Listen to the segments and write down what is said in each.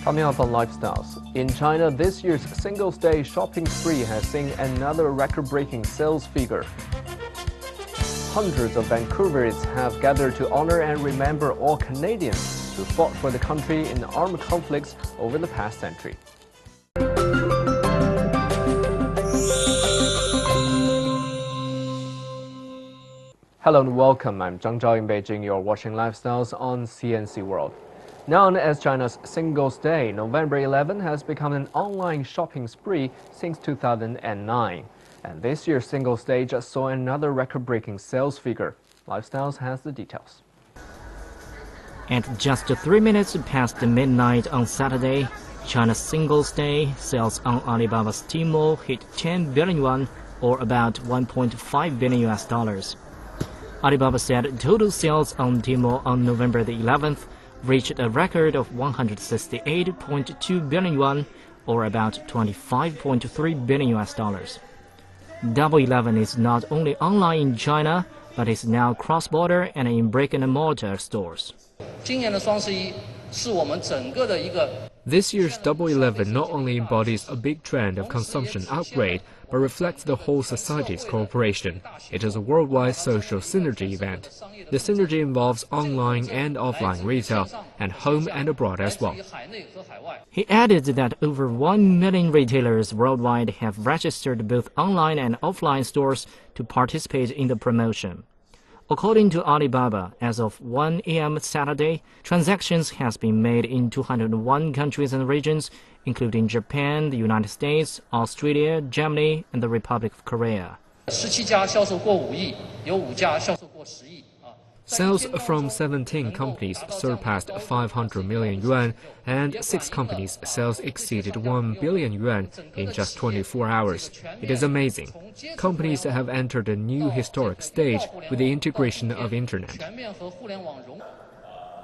Coming up on Lifestyles. In China, this year's Singles' Day shopping spree has seen another record-breaking sales figure. Hundreds of Vancouverites have gathered to honor and remember all Canadians who fought for the country in armed conflicts over the past century. Hello and welcome. I'm Zhang Zhao in Beijing. You're watching Lifestyles on CNC World. Known as China's Singles' Day, November 11 has become an online shopping spree since 2009. And this year's Singles' Day just saw another record-breaking sales figure. Lifestyles has the details. At just 3 minutes past midnight on Saturday, China's Singles' Day sales on Alibaba's Tmall hit 10 billion yuan, or about $1.5 billion US. Alibaba said total sales on Tmall on November the 11th reached a record of 168.2 billion yuan, or about $25.3 billion US. Double 11 is not only online in China, but is now cross-border and in brick-and-mortar stores. This year's Double 11 not only embodies a big trend of consumption upgrade, but reflects the whole society's cooperation. It is a worldwide social synergy event. The synergy involves online and offline retail, and home and abroad as well. He added that over 1 million retailers worldwide have registered both online and offline stores to participate in the promotion. According to Alibaba, as of 1 a.m. Saturday, transactions has been made in 201 countries and regions, including Japan, the United States, Australia, Germany, and the Republic of Korea. Sales from 17 companies surpassed 500 million yuan, and 6 companies' sales exceeded 1 billion yuan in just 24 hours. It is amazing. Companies have entered a new historic stage with the integration of Internet.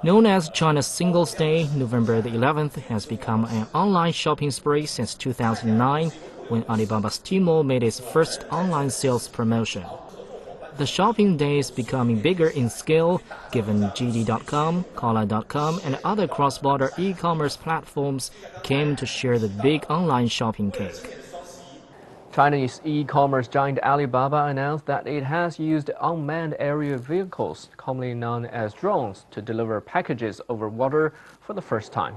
Known as China's Singles' Day, November the 11th has become an online shopping spree since 2009, when Alibaba's Tmall made its first online sales promotion. The shopping day is becoming bigger in scale, given JD.com, Caller.com, and other cross-border e-commerce platforms came to share the big online shopping cake. Chinese e-commerce giant Alibaba announced that it has used unmanned aerial vehicles, commonly known as drones, to deliver packages over water for the first time.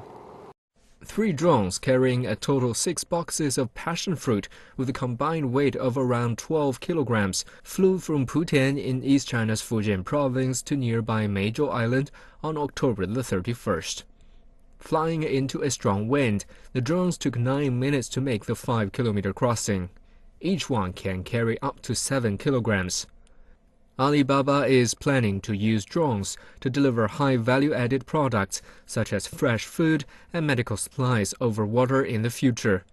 3 drones carrying a total 6 boxes of passion fruit with a combined weight of around 12 kilograms flew from Putian in East China's Fujian province to nearby Meizhou Island on October the 31st. Flying into a strong wind, the drones took 9 minutes to make the 5-kilometer crossing. Each one can carry up to 7 kilograms. Alibaba is planning to use drones to deliver high value-added products such as fresh food and medical supplies over water in the future.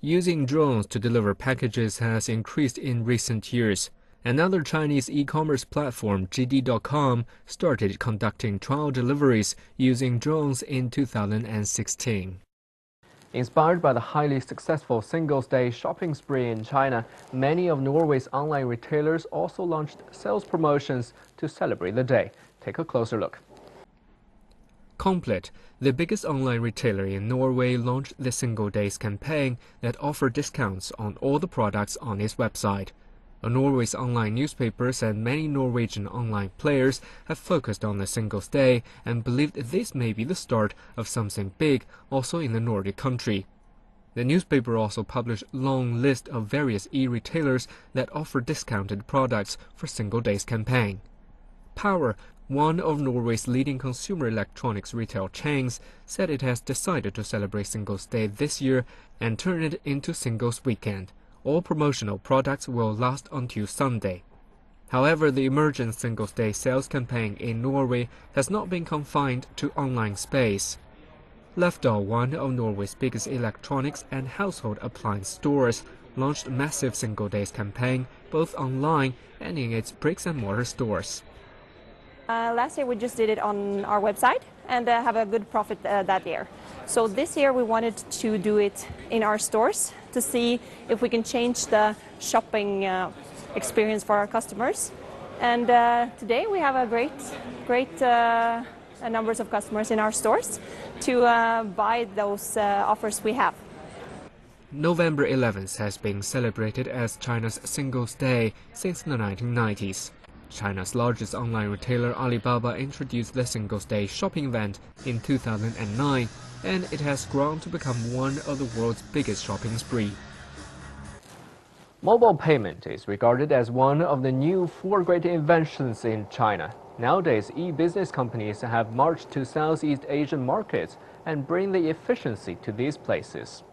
Using drones to deliver packages has increased in recent years. Another Chinese e-commerce platform, JD.com, started conducting trial deliveries using drones in 2016. Inspired by the highly successful Singles' Day shopping spree in China, many of Norway's online retailers also launched sales promotions to celebrate the day. Take a closer look. Komplett, the biggest online retailer in Norway, launched the Singles' Day campaign that offered discounts on all the products on its website. Norway's online newspapers and many Norwegian online players have focused on the Singles' Day and believed this may be the start of something big also in the Nordic country. The newspaper also published a long list of various e-retailers that offer discounted products for Singles' Day campaign. Power, one of Norway's leading consumer electronics retail chains, said it has decided to celebrate Singles' Day this year and turn it into Singles' Weekend. All promotional products will last until Sunday. However, the emergent Singles' Day sales campaign in Norway has not been confined to online space. Lefdal, one of Norway's biggest electronics and household appliance stores, launched a massive Singles' Day campaign both online and in its bricks-and-mortar stores. Last year we just did it on our website and have a good profit that year. So this year we wanted to do it in our stores to see if we can change the shopping experience for our customers. And today we have a great numbers of customers in our stores to buy those offers we have. November 11th has been celebrated as China's Singles' Day since the 1990s. China's largest online retailer Alibaba introduced the Singles' Day shopping event in 2009, and it has grown to become one of the world's biggest shopping spree. Mobile payment is regarded as one of the new four great inventions in China. Nowadays, e-business companies have marched to Southeast Asian markets and bring the efficiency to these places.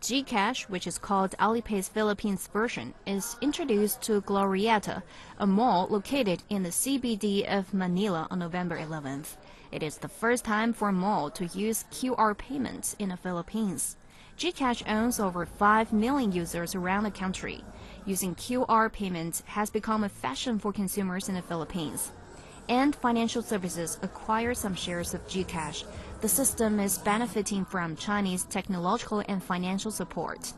GCash, which is called Alipay's Philippines version, is introduced to Glorietta, a mall located in the CBD of Manila on November 11th. It is the first time for a mall to use QR payments in the Philippines. GCash owns over 5 million users around the country. Using QR payments has become a fashion for consumers in the Philippines. And financial services acquire some shares of GCash. The system is benefiting from Chinese technological and financial support.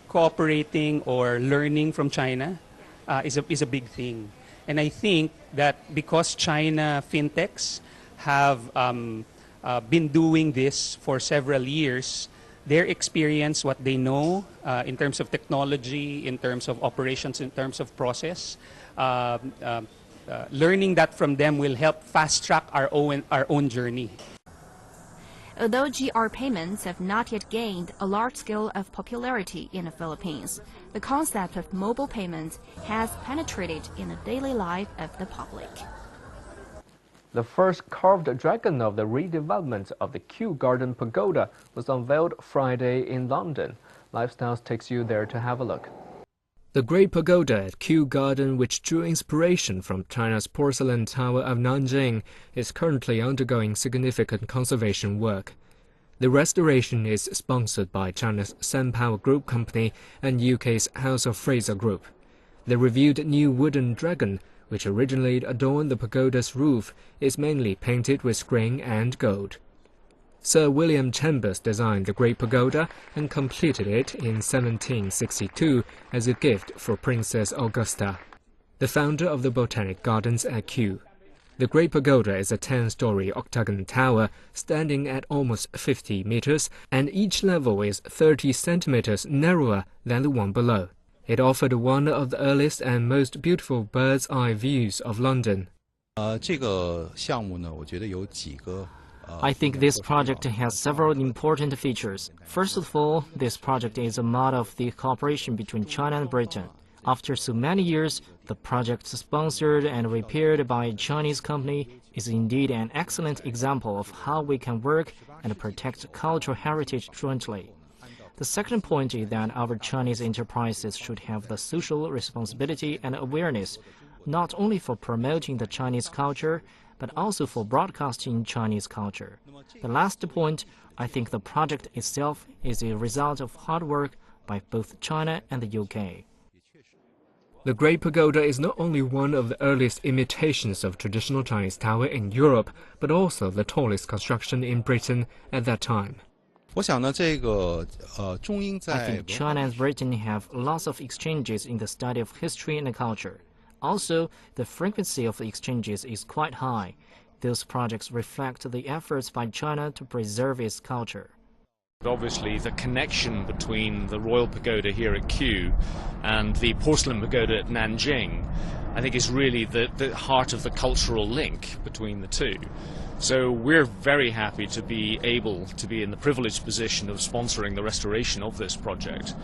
Cooperating or learning from China is a big thing. And I think that because China fintechs have been doing this for several years, their experience, what they know in terms of technology, in terms of operations, in terms of process, learning that from them will help fast-track our own journey. Although GR payments have not yet gained a large scale of popularity in the Philippines, the concept of mobile payments has penetrated in the daily life of the public. The first carved dragon of the redevelopment of the Kew Garden Pagoda was unveiled Friday in London. Lifestyles takes you there to have a look. The Great Pagoda at Kew Garden, which drew inspiration from China's porcelain tower of Nanjing, is currently undergoing significant conservation work. The restoration is sponsored by China's SunPower Group company and UK's House of Fraser Group. The revealed new wooden dragon, which originally adorned the pagoda's roof, is mainly painted with green and gold. Sir William Chambers designed the Great Pagoda and completed it in 1762 as a gift for Princess Augusta, the founder of the Botanic Gardens at Kew. The Great Pagoda is a 10-story octagon tower standing at almost 50 meters, and each level is 30 centimeters narrower than the one below. It offered one of the earliest and most beautiful bird's-eye views of London. I think this project has several important features. First of all, this project is a model of the cooperation between China and Britain. After so many years, the project sponsored and repaired by a Chinese company is indeed an excellent example of how we can work and protect cultural heritage jointly. The second point is that our Chinese enterprises should have the social responsibility and awareness, not only for promoting the Chinese culture, but also for broadcasting Chinese culture. The last point, I think the project itself is a result of hard work by both China and the UK. The Great Pagoda is not only one of the earliest imitations of traditional Chinese tower in Europe, but also the tallest construction in Britain at that time. I think China and Britain have lots of exchanges in the study of history and culture. Also, the frequency of the exchanges is quite high. Those projects reflect the efforts by China to preserve its culture. Obviously, the connection between the Royal Pagoda here at Kew and the Porcelain Pagoda at Nanjing, I think, is really the heart of the cultural link between the two. So we're very happy to be able to be in the privileged position of sponsoring the restoration of this project.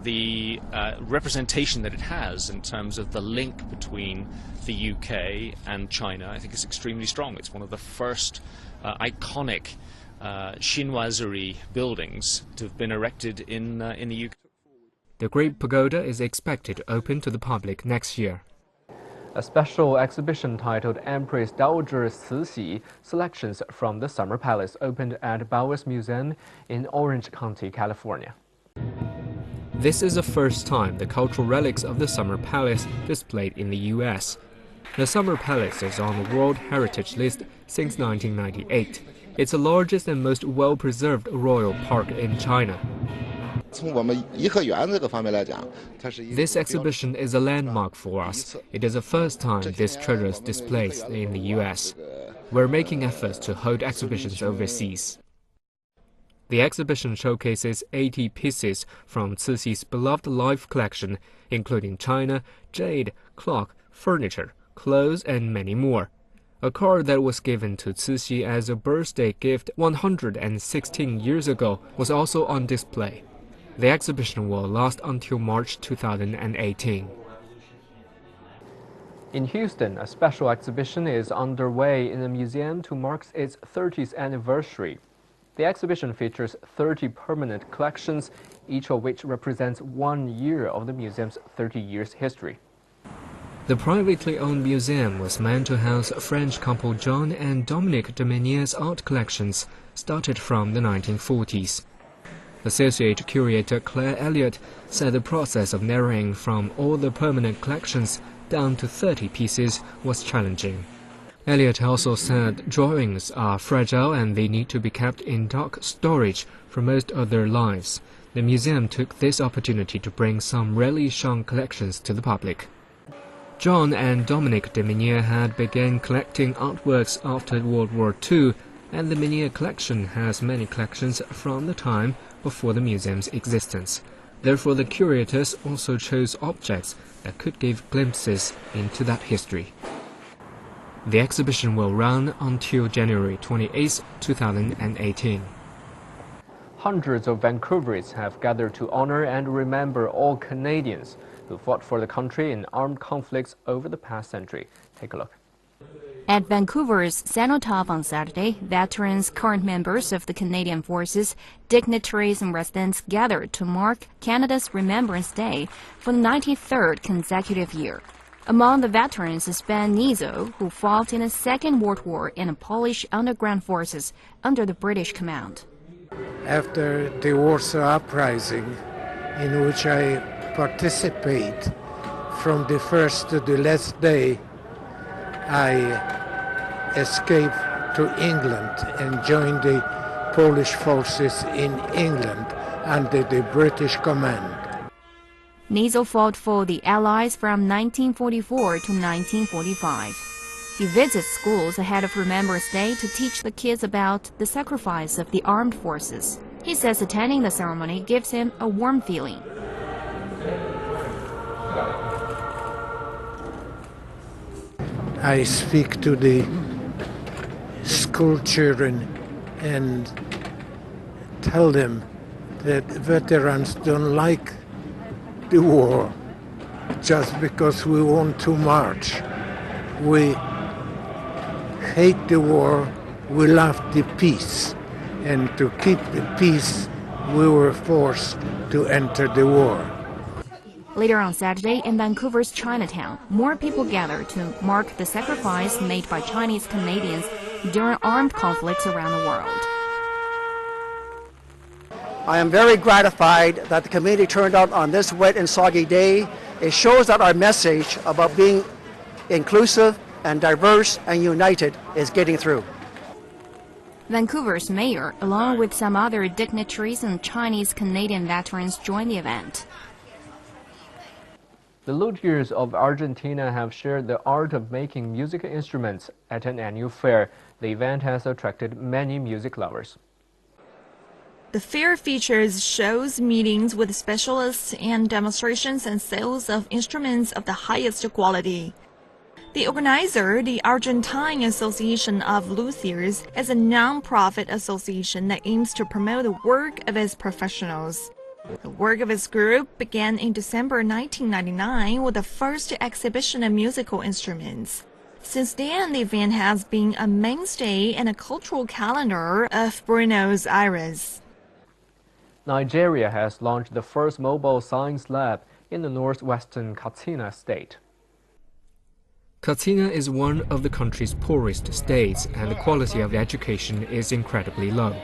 The representation that it has in terms of the link between the UK and China, I think, is extremely strong. It's one of the first iconic chinoiserie buildings to have been erected in the UK. The Great Pagoda is expected to open to the public next year. A special exhibition titled Empress Dowager Cixi Selections from the Summer Palace opened at Bowers Museum in Orange County, California. This is the first time the cultural relics of the Summer Palace displayed in the US. The Summer Palace is on the World Heritage List since 1998. It's the largest and most well-preserved royal park in China. This exhibition is a landmark for us. It is the first time this treasure is displayed in the US. we're making efforts to hold exhibitions overseas. The exhibition showcases 80 pieces from Cixi's beloved life collection, including china, jade, clock, furniture, clothes, and many more. A car that was given to Cixi as a birthday gift 116 years ago was also on display. The exhibition will last until March 2018. In Houston, a special exhibition is underway in the museum to mark its 30th anniversary. The exhibition features 30 permanent collections, each of which represents 1 year of the museum's 30 years history. The privately owned museum was meant to house French couple John and Dominique de Menier's art collections, started from the 1940s. Associate curator Claire Elliott said the process of narrowing from all the permanent collections down to 30 pieces was challenging. Elliott also said drawings are fragile and they need to be kept in dark storage for most of their lives. The museum took this opportunity to bring some rarely shown collections to the public. John and Dominique de Menier had begun collecting artworks after World War II, and the Menier collection has many collections from the time before the museum's existence. Therefore, the curators also chose objects that could give glimpses into that history. The exhibition will run until January 28, 2018. Hundreds of Vancouverites have gathered to honor and remember all Canadians who fought for the country in armed conflicts over the past century. Take a look. At Vancouver's Cenotaph on Saturday, veterans, current members of the Canadian Forces, dignitaries and residents gathered to mark Canada's Remembrance Day for the 93rd consecutive year. Among the veterans is Ben Nizo, who fought in the Second World War in the Polish underground forces under the British command. After the Warsaw Uprising, in which I participate from the first to the last day, I escaped to England and joined the Polish forces in England under the British command. Nizo fought for the Allies from 1944 to 1945. He visits schools ahead of Remembrance Day to teach the kids about the sacrifice of the armed forces. He says attending the ceremony gives him a warm feeling. I speak to the school children and tell them that veterans don't like the war just because we want to march. We hate the war, we love the peace, and to keep the peace we were forced to enter the war. Later on Saturday in Vancouver's Chinatown, more people gathered to mark the sacrifice made by Chinese Canadians during armed conflicts around the world. I am very gratified that the community turned out on this wet and soggy day. It shows that our message about being inclusive and diverse and united is getting through. Vancouver's mayor, along with some other dignitaries and Chinese Canadian veterans, joined the event. The luthiers of Argentina have shared the art of making musical instruments at an annual fair. The event has attracted many music lovers. The fair features shows, meetings with specialists, and demonstrations and sales of instruments of the highest quality. The organizer, the Argentine Association of Luthiers, is a non-profit association that aims to promote the work of its professionals. The work of its group began in December 1999 with the first exhibition of musical instruments. Since then, the event has been a mainstay in a cultural calendar of Buenos Aires. Nigeria has launched the first mobile science lab in the northwestern Katsina state. Katsina is one of the country's poorest states, and the quality of education is incredibly low.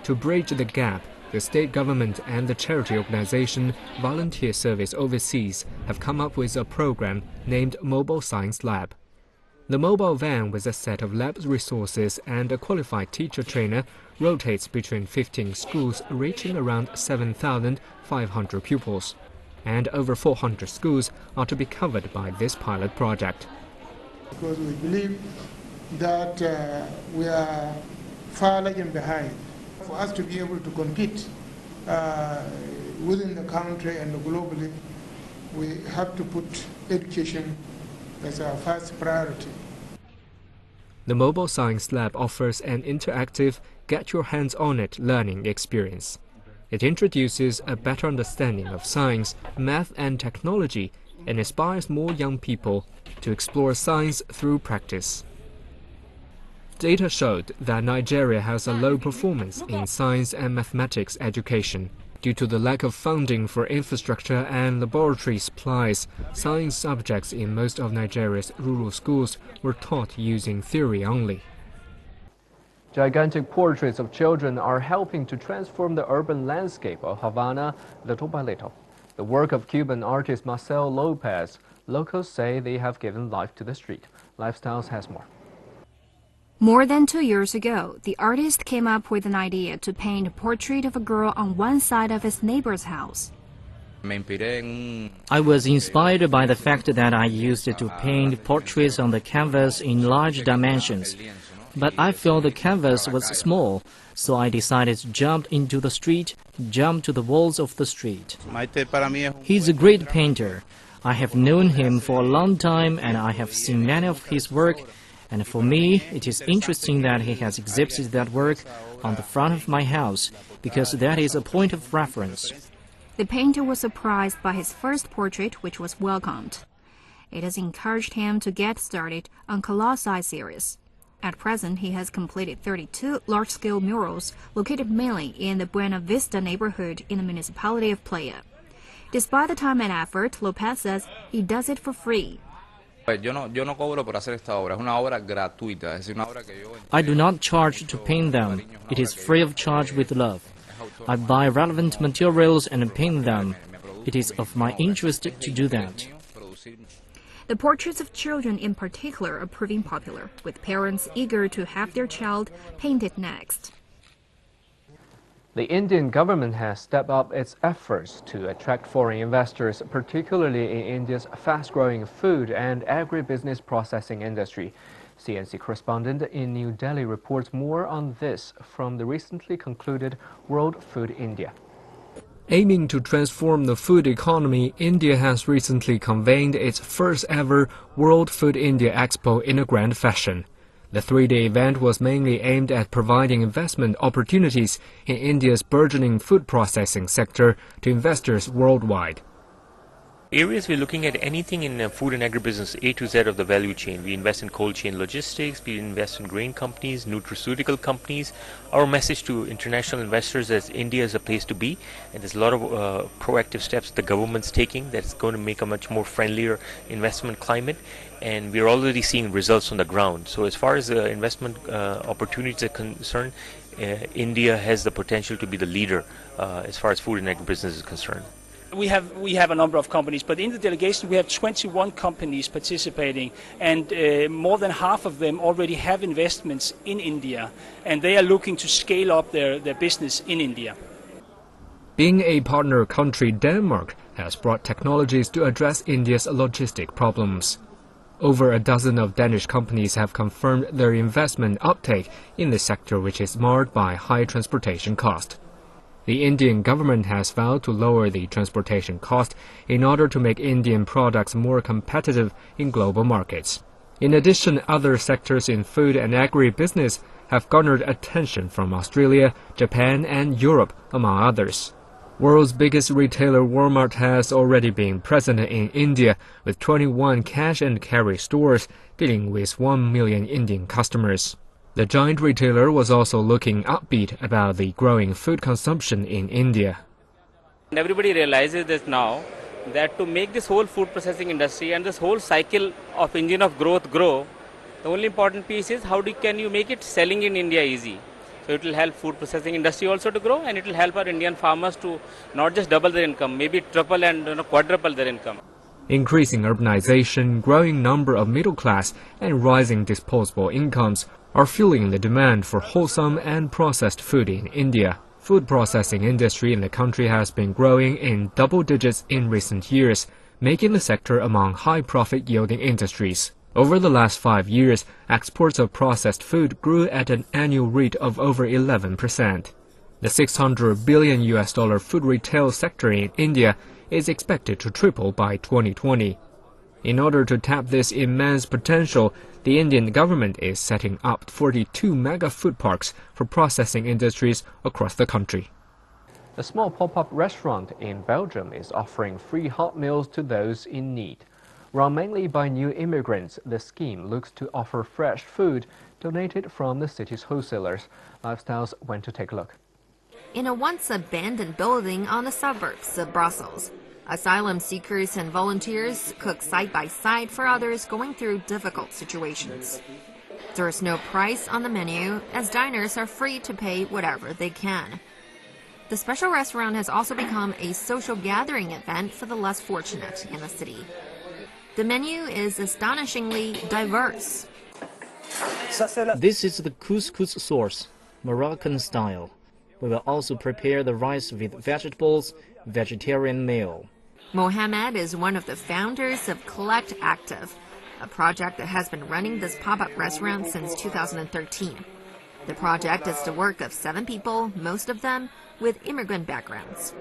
To bridge the gap, the state government and the charity organization Volunteer Service Overseas have come up with a program named Mobile Science Lab. The mobile van with a set of lab resources and a qualified teacher trainer rotates between 15 schools reaching around 7,500 pupils, and over 400 schools are to be covered by this pilot project. Because we believe that we are far lagging behind. For us to be able to compete within the country and globally, we have to put education as our first priority. The Mobile Science Lab offers an interactive, get-your-hands-on-it learning experience. It introduces a better understanding of science, math and technology and inspires more young people to explore science through practice. Data showed that Nigeria has a low performance in science and mathematics education. Due to the lack of funding for infrastructure and laboratory supplies, science subjects in most of Nigeria's rural schools were taught using theory only. Gigantic portraits of children are helping to transform the urban landscape of Havana little by little. The work of Cuban artist Marcel Lopez, locals say they have given life to the street. Lifestyles has more. More than 2 years ago, the artist came up with an idea to paint a portrait of a girl on one side of his neighbor's house. I was inspired by the fact that I used to paint portraits on the canvas in large dimensions. But I felt the canvas was small, so I decided to jump into the street, jump to the walls of the street. He's a great painter. I have known him for a long time and I have seen many of his work. And for me, it is interesting that he has exhibited that work on the front of my house, because that is a point of reference. The painter was surprised by his first portrait, which was welcomed. It has encouraged him to get started on Colossi series. At present, he has completed 32 large-scale murals located mainly in the Buena Vista neighborhood in the municipality of Playa. Despite the time and effort, Lopez says he does it for free. I do not charge to paint them. It is free of charge with love. I buy relevant materials and paint them. It is of my interest to do that. The portraits of children in particular are proving popular, with parents eager to have their child painted next. The Indian government has stepped up its efforts to attract foreign investors, particularly in India's fast-growing food and agribusiness processing industry. CNC correspondent in New Delhi reports more on this from the recently concluded World Food India. Aiming to transform the food economy, India has recently convened its first-ever World Food India Expo in a grand fashion. The three-day event was mainly aimed at providing investment opportunities in India's burgeoning food processing sector to investors worldwide. Areas we're looking at anything in food and agribusiness, A to Z of the value chain. We invest in cold chain logistics, we invest in grain companies, nutraceutical companies. Our message to international investors is India is a place to be, and there's a lot of proactive steps the government's taking that's going to make a much more friendlier investment climate, and we're already seeing results on the ground. So as far as the investment opportunities are concerned, India has the potential to be the leader as far as food and agribusiness is concerned. We have a number of companies, but in the delegation we have 21 companies participating, and more than half of them already have investments in India, and they are looking to scale up their business in India. Being a partner country, Denmark has brought technologies to address India's logistic problems. Over a dozen of Danish companies have confirmed their investment uptake in the sector, which is marred by high transportation cost. The Indian government has vowed to lower the transportation cost in order to make Indian products more competitive in global markets. In addition, other sectors in food and agribusiness have garnered attention from Australia, Japan, and Europe, among others. World's biggest retailer Walmart has already been present in India with 21 cash-and-carry stores dealing with 1 million Indian customers. The giant retailer was also looking upbeat about the growing food consumption in India. Everybody realizes this now, that to make this whole food processing industry and this whole cycle of engine of growth grow, the only important piece is how can you make it selling in India easy. So it will help food processing industry also to grow, and it will help our Indian farmers to not just double their income, maybe triple and quadruple their income. Increasing urbanization, growing number of middle class, and rising disposable incomes are fueling the demand for wholesome and processed food in India. Food processing industry in the country has been growing in double digits in recent years, making the sector among high profit yielding industries. Over the last 5 years, exports of processed food grew at an annual rate of over 11%. The $600 billion food retail sector in India is expected to triple by 2020. In order to tap this immense potential, the Indian government is setting up 42 mega food parks for processing industries across the country. A small pop-up restaurant in Belgium is offering free hot meals to those in need. Run mainly by new immigrants, the scheme looks to offer fresh food donated from the city's wholesalers. Lifestyles went to take a look. In a once abandoned building on the suburbs of Brussels, asylum seekers and volunteers cook side by side for others going through difficult situations. There is no price on the menu, as diners are free to pay whatever they can. The special restaurant has also become a social gathering event for the less fortunate in the city. The menu is astonishingly diverse. This is the couscous sauce, Moroccan style. We will also prepare the rice with vegetables, vegetarian meal. Mohammed is one of the founders of Collect Active, a project that has been running this pop-up restaurant since 2013. The project is the work of 7 people, most of them with immigrant backgrounds.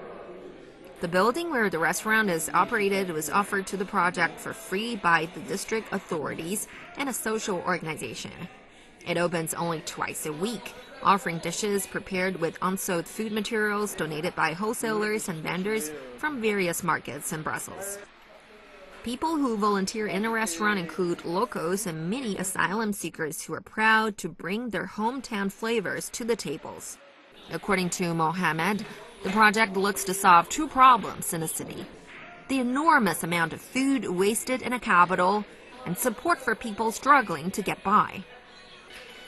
The building where the restaurant is operated was offered to the project for free by the district authorities and a social organization. It opens only twice a week, offering dishes prepared with unsold food materials donated by wholesalers and vendors from various markets in Brussels. People who volunteer in the restaurant include locals and many asylum seekers who are proud to bring their hometown flavors to the tables. According to Mohammed, the project looks to solve 2 problems in the city: the enormous amount of food wasted in a capital and support for people struggling to get by.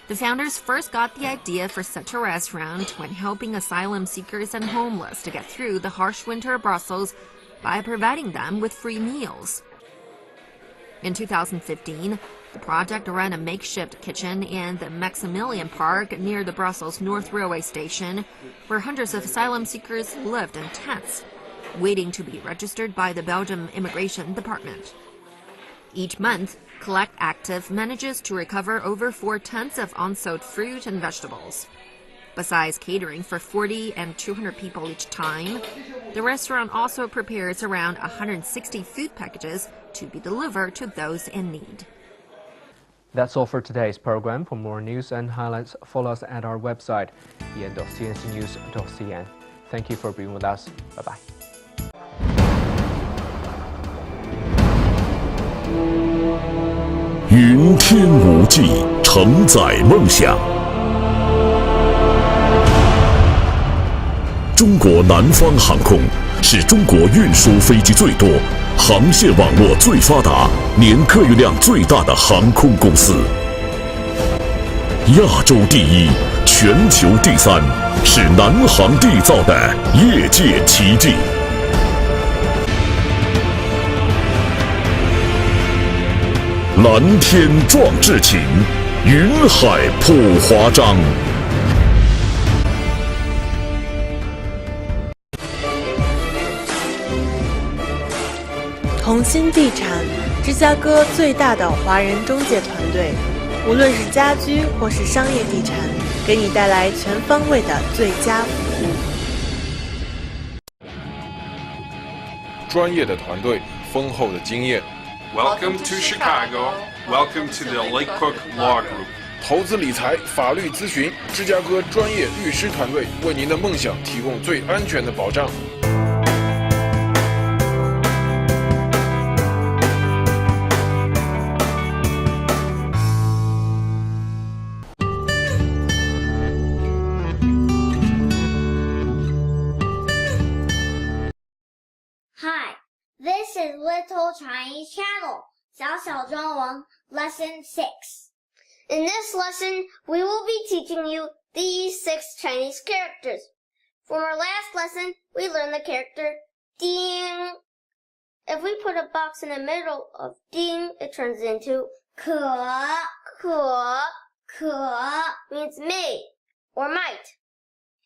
The founders first got the idea for such a restaurant when helping asylum seekers and homeless to get through the harsh winter of Brussels by providing them with free meals. In 2015, the project ran a makeshift kitchen in the Maximilian Park near the Brussels North Railway Station, where hundreds of asylum seekers lived in tents, waiting to be registered by the Belgium Immigration Department. Each month, Collect Active manages to recover over 4 tons of unsold fruit and vegetables. Besides catering for 40 and 200 people each time, the restaurant also prepares around 160 food packages to be delivered to those in need. That's all for today's program. For more news and highlights, follow us at our website, en.cncnews.cn. Thank you for being with us. Bye-bye. 云天无际，承载梦想。中国南方航空是中国运输飞机最多、航线网络最发达、年客运量最大的航空公司。亚洲第一，全球第3，是南航缔造的业界奇迹。蓝天壮志情，云海谱华章。同心地产，芝加哥最大的华人中介团队，无论是家居或是商业地产，给你带来全方位的最佳服务。专业的团队，丰厚的经验。Welcome to Chicago. Welcome to the Lake Cook Law Group. 投资理财、法律咨询，芝加哥专业律师团队为您的梦想提供最安全的保障。Hi, this is Little Chinese Channel, 小小中文 Lesson 6. In this lesson, we will be teaching you these 6 Chinese characters. From our last lesson, we learned the character ding. If we put a box in the middle of ding, it turns into ke, means may or might.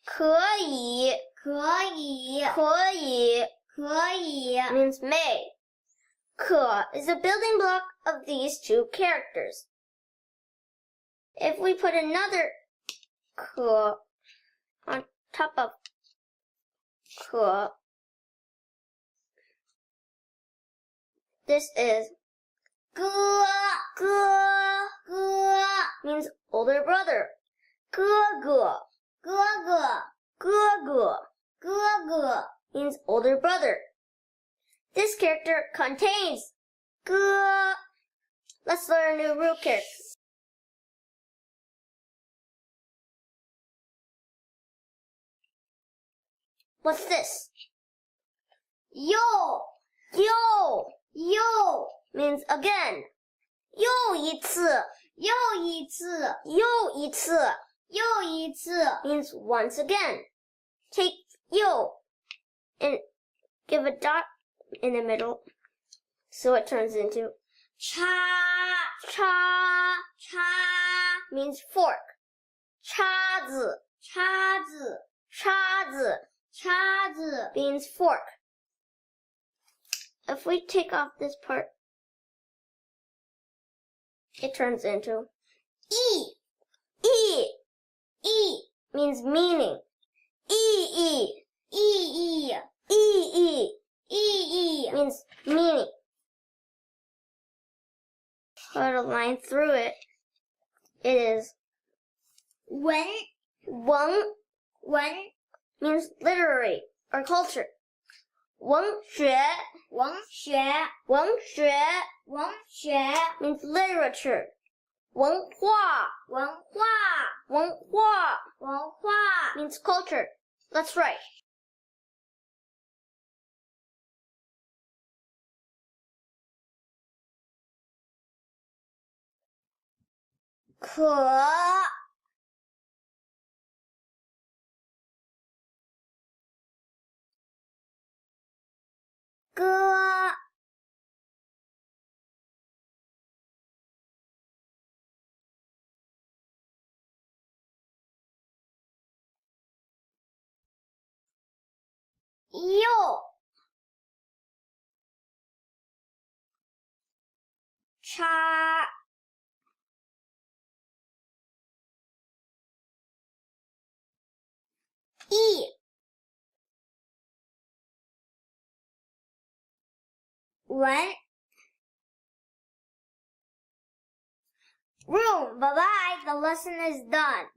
可以 means may. Ke is a building block of these two characters. If we put another 可 on top of 可, this is 哥means older brother. 哥哥 means older brother. This character contains 哥. Let's learn a new root character. What's this? Yo means again. 又一次 means once again. Take 又 and give a dot in the middle so it turns into 叉 means fork. 叉子 means fork. If we take off this part, it turns into 意 means meaning. 意 means meaning. Put a line through it. It is 文 means literary or culture. 文学 means literature. 文化 means culture. Let's write. 可 哥 又 叉 意 文 room. Bye-bye. The lesson is done.